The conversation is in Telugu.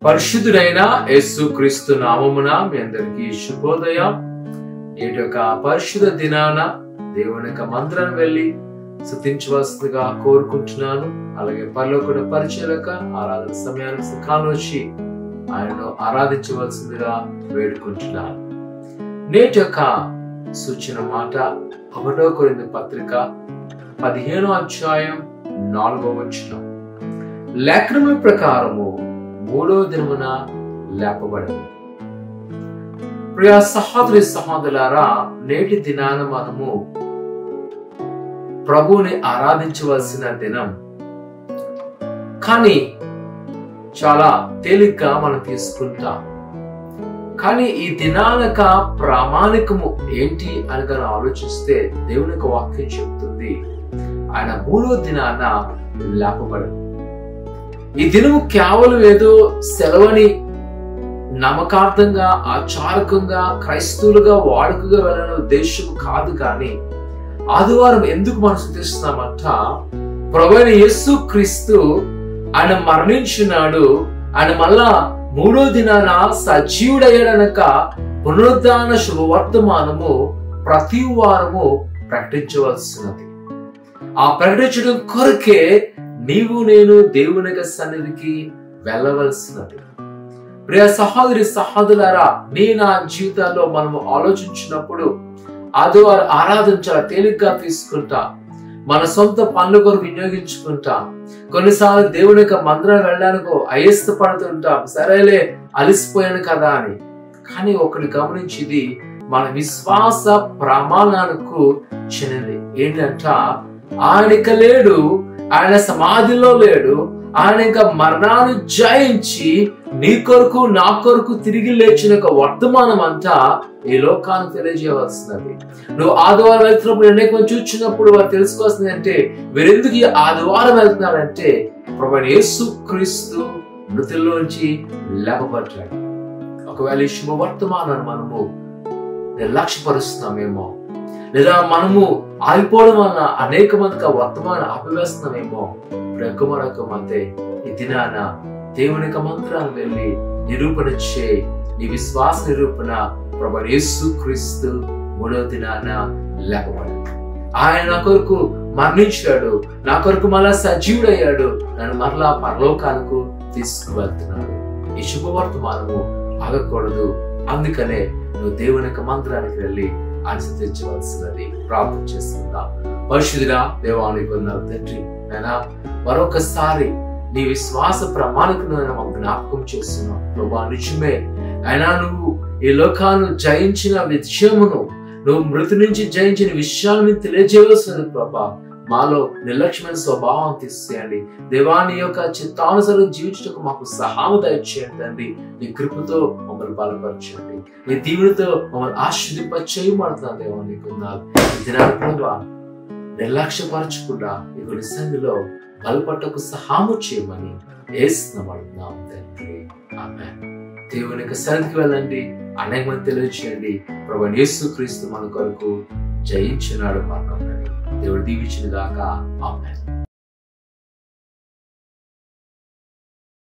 పరిశుద్ధుడైన యేసుక్రీస్తు నామమున మీ అందరికీ శుభోదయం. నేటి యొక్క పరిశుద్ధ దినాన దేవుని యొక్క మందిరానికి వెళ్ళి స్తుతించవలసిందిగా కోరుకుంటున్నాను. అలాగే పరలోకడ పరిచయక ఆరాధన సమయానికి సకాలం వచ్చి ఆయనను ఆరాధించవలసిందిగా వేడుకుంటున్నాను. నేటి యొక్క సూచన మాట 1 కొరింథీ పత్రిక 15వ అధ్యాయం 4వ వచనం. లేఖనముల ప్రకారము 3వ దినమున లేపబడెను. ప్రియ సహోదరి సహోదరులారా, నేటి దినాన మనము ప్రభువుని ఆరాధించవలసిన దినం. కానీ చాలా తేలిగ్గా మనం తీసుకుంటాం. కానీ ఈ దినాలక ప్రామాణికము ఏంటి అని కానీ ఆలోచిస్తే దేవుని యొక్క వాక్యం చెబుతుంది ఆయన 3వ దినాన లేపబడెను. ఈ దినము కేవలం ఏదో సెలవని నమ్మకార్థంగా ఆచారకంగా క్రైస్తవులుగా వాడుకగా వెళ్ళిన ఉద్దేశం కాదు. కానీ ఆదివారం ఎందుకు మనం స్తుతిస్తున్నామంట, ప్రభువైన యేసు క్రీస్తు ఆయన మరణించినాడు, ఆయన మళ్ళా 3వ దినాన సజీవుడయ్యాడనక పునరుద్ధాన శుభవర్తమానము ప్రతి వారము ప్రకటించవలసినది. ఆ ప్రకటించడం కొరకే నీవు నేను దేవుని సన్నిధికి వెళ్ళవలసినది. ప్రియ సహోదరి సహోదరులారా, నీ నా జీవితాల్లో మనము ఆలోచించినప్పుడు ఆదివారం ఆరాధన చాలా తేలిగ్గా తీసుకుంటా, మన సొంత పనుల కొరకు వినియోగించుకుంటా, కొన్నిసార్లు దేవుని యొక్క మందిరం వెళ్ళడానికి అయస్త పడుతుంటాం, సరేలే అలిసిపోయాను కదా అని. కానీ ఒకటి గమనించింది, మన విశ్వాస ప్రమాణాలకు చెందింది ఏంటంట, ఆయనక లేడు, ఆయన సమాధిలో లేడు, ఆయన ఇంకా మరణాన్ని జయించి నీ కొరకు నా కొరకు తిరిగి లేచిన వర్తమానం అంతా ఈ లోకాన్ని తెలియజేయవలసినది. నువ్వు ఆదివారం వెళ్తున్నప్పుడు అనేక మంది చూచినప్పుడు వారు తెలుసుకోవాల్సింది అంటే, వీరెందుకు ఈ ఆదివారం వెళ్తున్నారంటే ప్రభువైన యేసు క్రీస్తు మృతుల్లోంచి లేపబడ్డాడు. ఒకవేళ ఈ శుభవర్తమానాన్ని మనము నిర్లక్ష్యపరుస్తున్నామేమో, లేదా మనము ఆగిపోవడం వలన అనేక మందికి ఆ వర్తమానం ఆపివేస్తున్నామేమో. మరొకమంతే ఈ దినాన దేవుని యొక్క మందిరాన్ని వెళ్ళి నిరూపణ చేయి. నీ విశ్వాస నిరూపణ ప్రభువైన యేసు క్రీస్తు 3వ దినాన లేపబడ్డాడు. ఆయన నా కొరకు మరణించాడు, నా కొరకు మళ్ళా సజీవుడయ్యాడు, నన్ను మరలా పరలోకాలకు తీసుకువెళ్తున్నాడు. ఈ శుభవర్తమానము ఆగకూడదు. అందుకనే నువ్వు దేవుని యొక్క మందిరానికి వెళ్ళి అనుసరించవలసినది. ప్రార్థన చేస్తుందా. పరిశుద్ధుడా, దేవానికి వందనాలు తండ్రి. అయినా మరొకసారి నీ విశ్వాస ప్రామాణికమైన జ్ఞాపకం చేస్తున్నావు ప్రభా. నిజమే అయినా నువ్వు ఈ లోకాన్ని జయించిన విషయమును, నువ్వు మృతి నుంచి జయించిన విషయాన్ని తెలియజేయవలసినది ప్రభా. మాలో నిర్లక్ష్యమైన స్వభావం తీసేయండి దేవాని యొక్క చిత్తానుసారం జీవించటకు మాకు సహాయం దయచేయండి తండ్రి. నీ కృపతో మమ్మల్ని బలపరచండి, నీ దీవునితో మమ్మల్ని ఆశీర్వదింపచేయమంటున్నాను దేవా. నీకు ఈ దినాన్ని ప్రభా నిర్లక్ష్యపరచకుండా ఇక నీ సన్నిధిలో బలపట్టకు సహాయం చేయమని యేసునామమున తండ్రి, ఆమేన్. దేవుని యొక్క సన్నిధికి వెళ్ళండి, అనేక మంది తెలియజేయండి ప్రభువైన యేసు క్రీస్తు మన కొరకు జయించినాడు మరణాన్ని. దేవుడు దీవించును గాక. ఆమేన్.